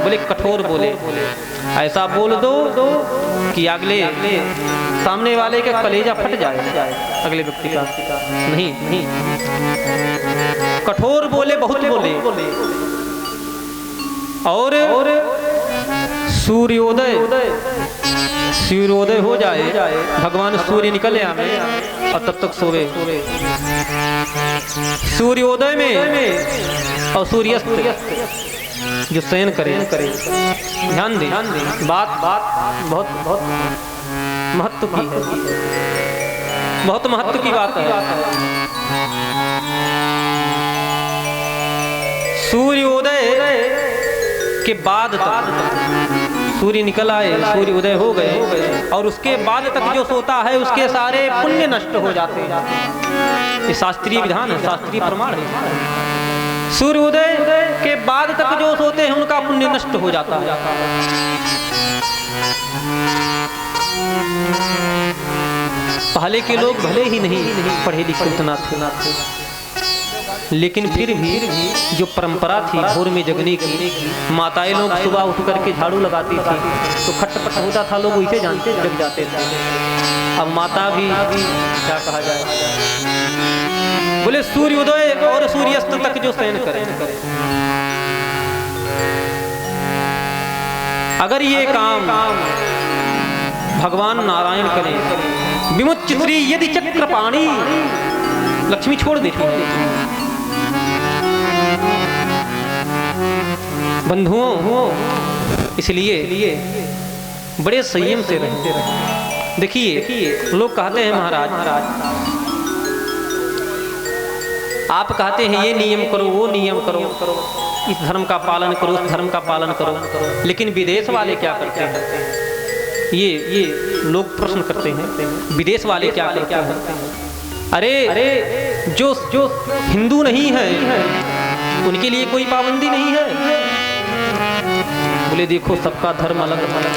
बोले कठोर बोले, ऐसा बोल दो कि अगले सामने वाले के कलेजा फट जाए, अगले व्यक्ति का। नहीं, कठोर बोले, बहुत बोले। और सूर्योदय हो जाए, भगवान सूर्य निकले आवे और तब तक सोवे। सूर्योदय में और सूर्यास्त जो शयन करे, ध्यान दे, बात बहुत महत्व की है, बहुत महत्व की बात है। सूर्योदय के बाद तक सूर्य निकल आए, सूर्य उदय हो गए और उसके बाद तक जो सोता है उसके सारे पुण्य नष्ट हो जाते हैं। ये शास्त्रीय विधान है, शास्त्रीय प्रमाण है। सूर्योदय के बाद तक जो सोते हैं उनका पुण्य नष्ट हो जाता है। पहले के लोग भले ही नहीं पढ़े लिखे उतना थे, लेकिन फिर भी जो परंपरा थी भोर में जगने की, माताएं लोग सुबह उठ करके झाड़ू लगाती थी तो खटपट होता था, लोग वैसे जानते जग जाते थे। अब माता भी क्या कहा जाए, बोले सूर्योदय और सूर्यास्त तक जो शयन करे। अगर ये काम भगवान नारायण करें, विमुच्य श्री यदि चक्रपाणी, लक्ष्मी छोड़ देती है। बंधुओं, इसलिए बड़े संयम से रहते। देखिए, लोग कहते हैं महाराज आप कहते हैं ये नियम करो, वो नियम करो, इस धर्म का पालन करो, उस धर्म का पालन करो, लेकिन विदेश वाले क्या करते हैं? ये लोग प्रश्न करते हैं, विदेश वाले क्या करते हैं? अरे जो हिंदू नहीं है उनके लिए कोई पाबंदी नहीं है। बोले देखो सबका धर्म अलग अलग है।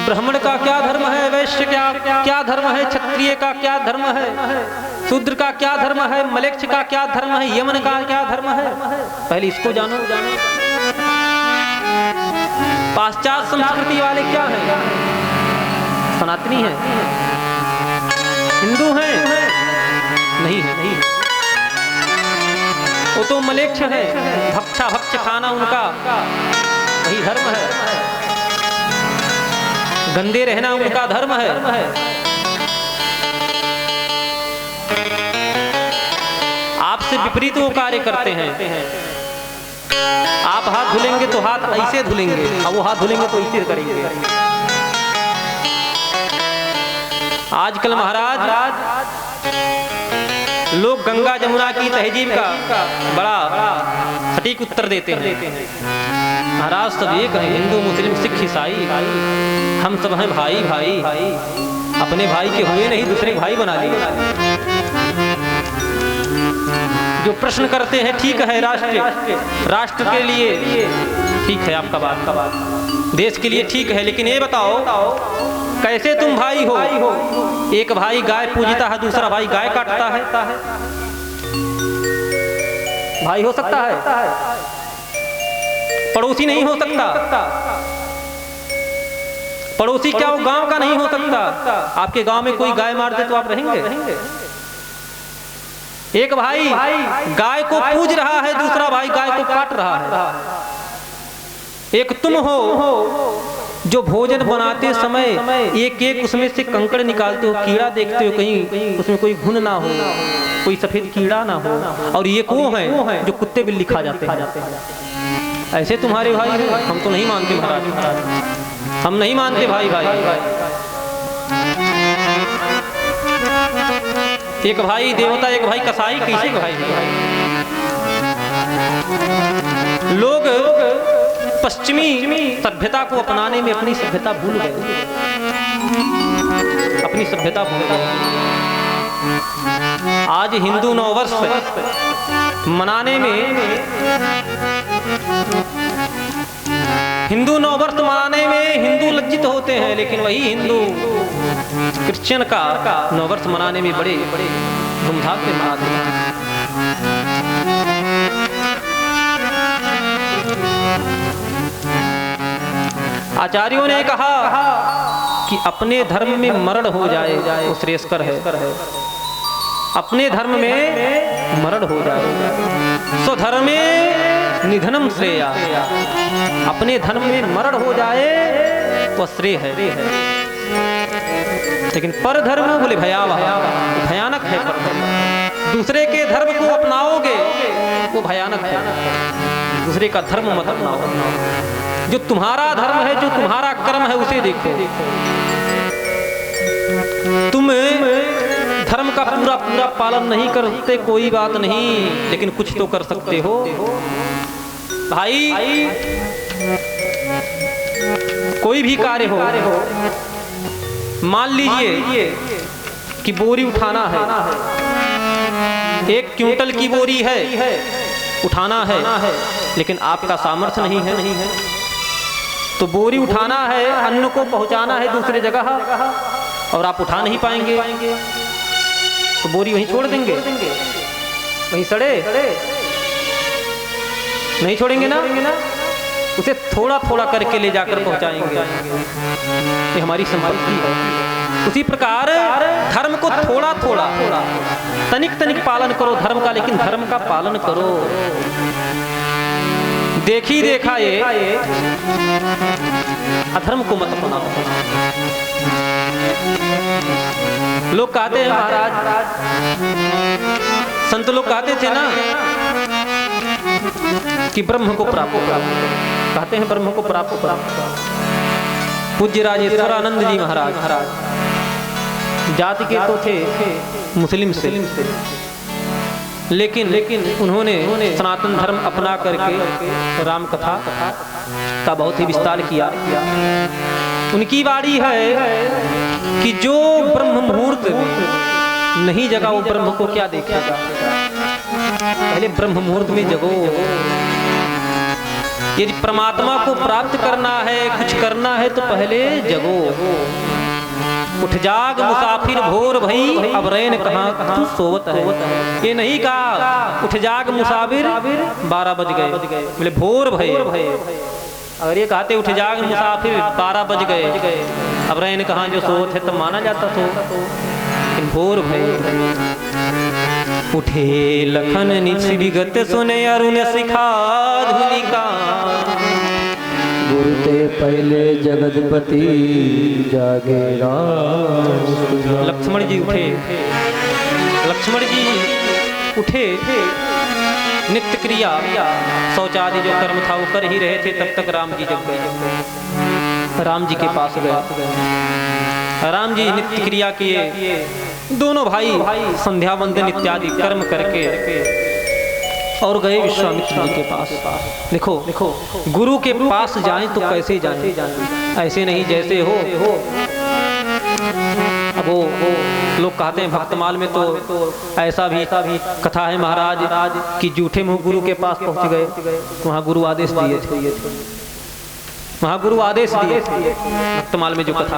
ब्राह्मण का क्या धर्म है, वैश्य क्या धर्म है, क्षत्रिय का क्या धर्म है, शूद्र का क्या धर्म है, मलेच्छ का क्या धर्म है, यमन का क्या धर्म है, पहले इसको जानो। पाश्चात्य संस्कृति वाले क्या है? सनातनी है, हिंदू है? नहीं है, वो तो मलेच्छ है, भक्ष खाना उनका वही धर्म है, गंदे रहना उनका धर्म है। आपसे विपरीत वो कार्य करते हैं। आप हाथ धुलेंगे तो हाथ ऐसे धुलेंगे और वो हाथ धुलेंगे तो ऐसे करेंगे। आजकल महाराज लोग गंगा जमुना की तहजीब का बड़ा सटीक उत्तर देते हैं। महाराज सब एक है, हिंदू मुस्लिम सिख ईसाई, हम सब हैं भाई भाई। अपने भाई के हुए नहीं दूसरे भाई बना लिए। जो प्रश्न करते हैं ठीक है, राष्ट्र के लिए ठीक है आपका बात, देश के लिए ठीक है, लेकिन ये बताओ कैसे तुम भाई हो? एक भाई गाय पूजता है, दूसरा भाई गाय काटता है, भाई हो सकता है? पड़ोसी नहीं हो सकता? पड़ोसी क्या वो गांव का नहीं हो सकता? आपके गांव में कोई गाय मार दे तो आप रहेंगे? एक भाई गाय को पूज रहा है, दूसरा भाई गाय को काट रहा है। एक तुम हो जो भोजन बनाते समय एक एक उसमें से कंकड़ निकालते हो, कीड़ा देखते हो कहीं उसमें कोई घुन ना हो, कोई सफेद कीड़ा ना हो, और ये वो है जो कुत्ते बिल्ली खा जाते हैं। ऐसे तुम्हारे भाई हैं? हम तो नहीं मानते महाराज, हम नहीं मानते भाई भाई। एक भाई देवता, एक भाई कसाई, कैसे भाई? लोग पश्चिमी सभ्यता को अपनाने में अपनी सभ्यता भूल गए, अपनी सभ्यता भूल गए। आज हिंदू नववर्ष मनाने में, हिंदू नववर्ष मनाने में हिंदू लज्जित होते हैं, लेकिन वही हिंदू क्रिश्चियन का नववर्ष मनाने में बड़े धूमधाम से मनाते हैं। आचार्यों ने कहा कि अपने धर्म में मरण हो जाए वो श्रेयस्कर है, अपने धर्म में मरण हो जाए। स्वधर्मे निधनम श्रेया, अपने धर्म में मरण हो जाए वह श्रेय है। लेकिन पर धर्म बोले भयावह, भयानक है पर धर्म। दूसरे के धर्म को अपनाओगे वो भयानक है, दूसरे का धर्म मत अपनाओ। जो तुम्हारा धर्म है, जो तुम्हारा कर्म है उसे देखो। तुम धर्म का पूरा पूरा पालन नहीं कर सकते कोई बात नहीं, लेकिन कुछ तो कर सकते हो भाई। कोई भी कार्य हो, मान लीजिए कि बोरी उठाना है, 1 क्विंटल की बोरी है, उठाना है, लेकिन आपका सामर्थ्य नहीं है, तो बोरी उठाना है, अन्न को पहुंचाना है दूसरी जगह, और आप उठा नहीं पाएंगे, तो बोरी वहीं छोड़ देंगे, वहीं सड़े नहीं छोड़ेंगे ना, उसे थोड़ा थोड़ा करके ले जाकर पहुंचाएंगे। ये हमारी संपत्ति है। उसी प्रकार धर्म को थोड़ा थोड़ा तनिक तनिक पालन करो धर्म का, लेकिन धर्म का पालन करो। देखी देखा ये अधर्म को मत अपनाओ। लोग कहते हैं महाराज, संत लोग कहते थे ना कि ब्रह्म को प्राप्त कहते हैं, ब्रह्म को प्राप्त। पूज्य राजेश्वरानंद जी महाराज जाति के तो थे मुस्लिम से, लेकिन उन्होंने सनातन धर्म अपना करके राम कथा का बहुत ही विस्तार किया। उनकी वाणी है कि जो ब्रह्म मुहूर्त में नहीं जगा वो ब्रह्म को क्या देखेगा। पहले ब्रह्म मुहूर्त में जगो। यदि परमात्मा को प्राप्त करना है, कुछ करना है, तो पहले जगो। उठ जाग मुसाफिर भोर भई, अब रैन कहाँ तू सोवत है। ये नहीं कहा उठ जाग मुसाफिर 12 बज गए, बोले भोर भई। अगर ये कहते उठ जाग मुसाफिर 12 बज गए, अब रैन कहाँ जो सोवत है, तब माना जाता तो भोर भई। उठे लखन निछ विगत सुने अरुण शिखा धुलिका, गुरुते पहले जगतपति जागे राम। लक्ष्मण जी उठे, लक्ष्मण जी उठे, नित्य क्रिया शौचादि जो कर्म था वो कर ही रहे थे, तब तक राम जी जग गए। राम जी के पास गए, राम जी नित्य क्रिया किए। दोनों भाई संध्या वंदन इत्यादि कर्म करके और गए विश्वामित्र जी के पास। देखो गुरु के पास जाएं तो कैसे जाएं, ऐसे नहीं जैसे हो। अब वो लोग कहते हैं भक्तमाल में तो ऐसा भी कथा है महाराज कि जूठे मुंह गुरु के पास पहुंच गए। वहां गुरु आदेश दिए थे, वहां गुरु आदेश दिए भक्तमाल में जो कथा।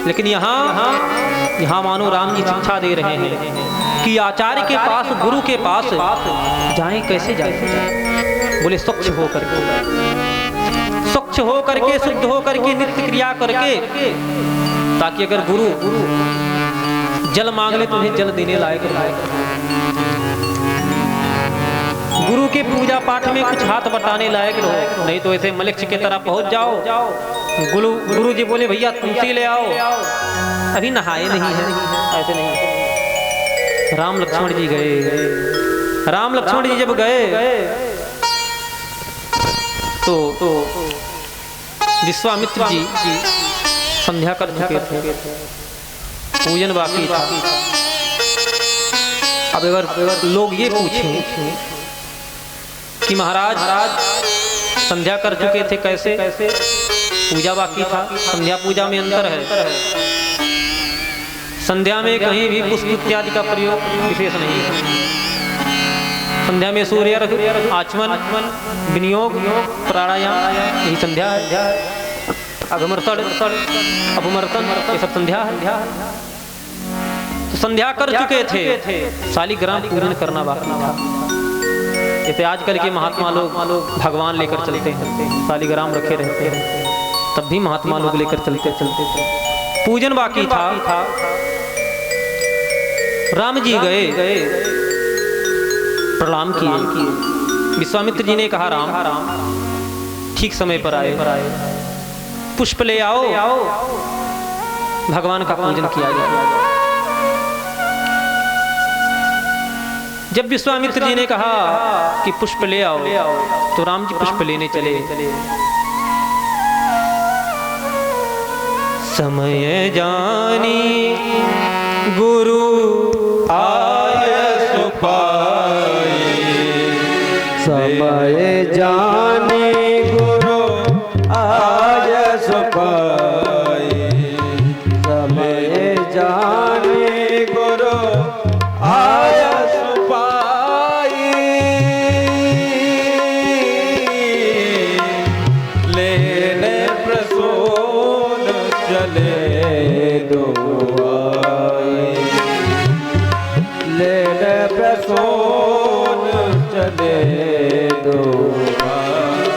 लेकिन यहाँ मानो राम जी शिक्षा दे रहे हैं कि आचार्य के पास, गुरु के पास जाएं, कैसे जाएं? बोले स्वच्छ हो करके, स्वच्छ हो करके, शुद्ध हो करके, नित्य क्रिया करके, ताकि अगर गुरु जल मांग ले तो उन्हें जल देने लायक रहे। गुरु के पूजा पाठ में कुछ हाथ बटाने लायक रहो, नहीं तो ऐसे मलेच्छ की तरह पहुंच जाओ। गुरु जी बोले भैया तुलसी ले आओ, अभी नहाए नहीं है, ऐसे नहीं। राम लक्ष्मण जी गए। राम लक्ष्मण जी जब गए तो विश्वामित्र जी संध्या कर चुके थे, पूजन बाकी था। अब अगर लोग ये पूछें कि महाराज संध्या कर चुके थे, कैसे पूजा बाकी था? संध्या पूजा में अंतर है। संध्या में कहीं भी पुष्प इत्यादि का प्रयोग विशेष नहीं है। संध्या में सूर्य आचमन, विनियोग, प्राणायाम, यही संध्या है। अगमर्तन, अपमर्तन, ये सब संध्या है। तो संध्या कर चुके थे, शालिग्राम पूजन करना बाकी था। जैसे आजकल के महात्मा लोग भगवान लेकर चलते हैं, शालिग्राम रखे रहते हैं। तब भी महात्मा लोग लेकर चलते चलते पूजन बाकी था। राम जी गए, प्रणाम किए। विश्वामित्र जी ने कहा राम ठीक समय पर आए, पुष्प ले आओ, भगवान का पूजन किया जाए। जब विश्वामित्र जी ने कहा कि पुष्प ले आओ, तो राम जी पुष्प लेने चले। समय जानी गुरु आय सुपाई, समय जानी गुरु आय सुपाई, समय जानी गुरु आय सुपाई, लेने प्रसून चले दो आई, लेने प्रसून चले दो आई,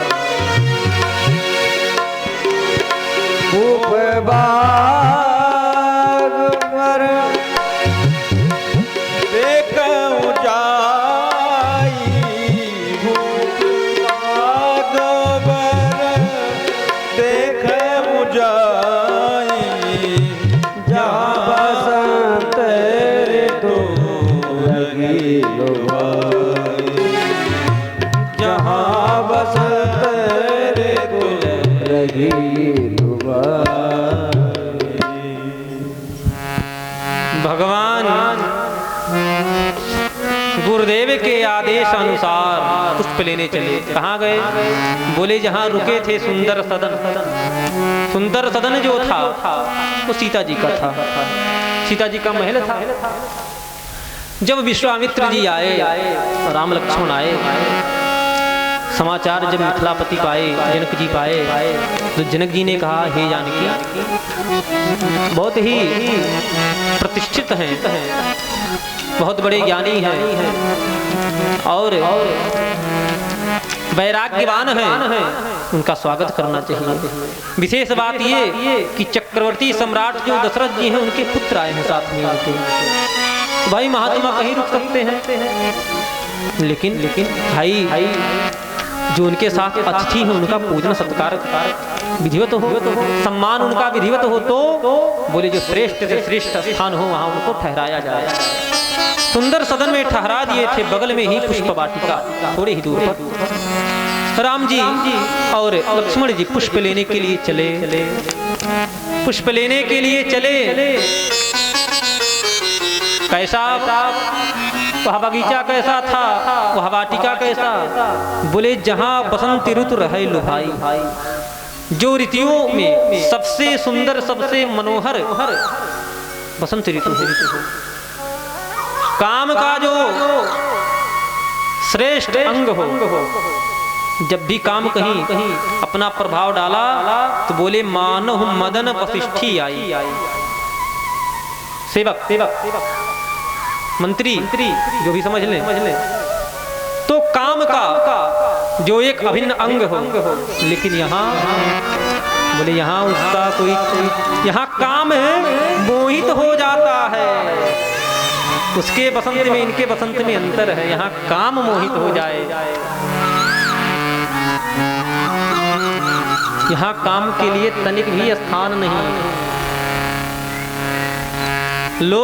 भूप बाग पर देखूं जाई, भूप बाग पर देखूं जाई, जहाँ बसंत ऋतु लगी लुभाई, जहाँ बसंत ऋतु लगी लुभाई। भगवान गुरुदेव के आदेश अनुसार पुष्प लेने चले। कहाँ गए? बोले जहाँ रुके थे सुंदर सदन। सुंदर सदन जो था वो सीता जी का था, सीता जी का महल था। जब विश्वामित्र जी आए, राम लक्ष्मण आए, समाचार जब मिथिलापति पाए, जनक जी पाए, तो जनक जी ने कहा हे जानकी, बहुत ही प्रतिष्ठित हैं, बहुत बड़े ज्ञानी हैं और वैराग्यवान हैं, उनका स्वागत करना चाहिए। विशेष बात ये कि चक्रवर्ती सम्राट जो दशरथ जी हैं उनके पुत्र आए हैं साथ में उनके। भाई महात्मा कहीं रुक सकते हैं, लेकिन भाई जो उनके साथ अतिथि हैं उनका पूजन सत्कार विधिवत हो, सम्मान उनका विधिवत हो, तो बोले जो श्रेष्ठ से श्रेष्ठ स्थान हो वहां उनको ठहराया जाए। सुंदर सदन में ठहरा दिए थे, बगल में ही पुष्प वाटिका थोड़ी ही दूर पर। राम जी और लक्ष्मण जी पुष्प लेने के लिए चले, पुष्प लेने के लिए चले। कैसा वह बगीचा कैसा था, वह वाटिका कैसा? बोले जहां बसंत ऋतु रहे लुभाई, जो ऋतुओं में सबसे सुंदर सबसे मनोहर बसंत ऋतु है। काम का जो श्रेष्ठ अंग हो, जब भी काम कहीं अपना प्रभाव डाला तो बोले मानव मदन वशिष्ठी आई। सेवक मंत्री जो भी समझ लें, तो काम का जो एक अभिन्न अंग हो, लेकिन यहाँ बोले यहाँ उसका कोई यहाँ काम है मोहित हो जाता है। उसके बसंत में इनके बसंत में अंतर है, यहाँ काम मोहित हो जाए। यहाँ काम के लिए तनिक भी स्थान नहीं। लोग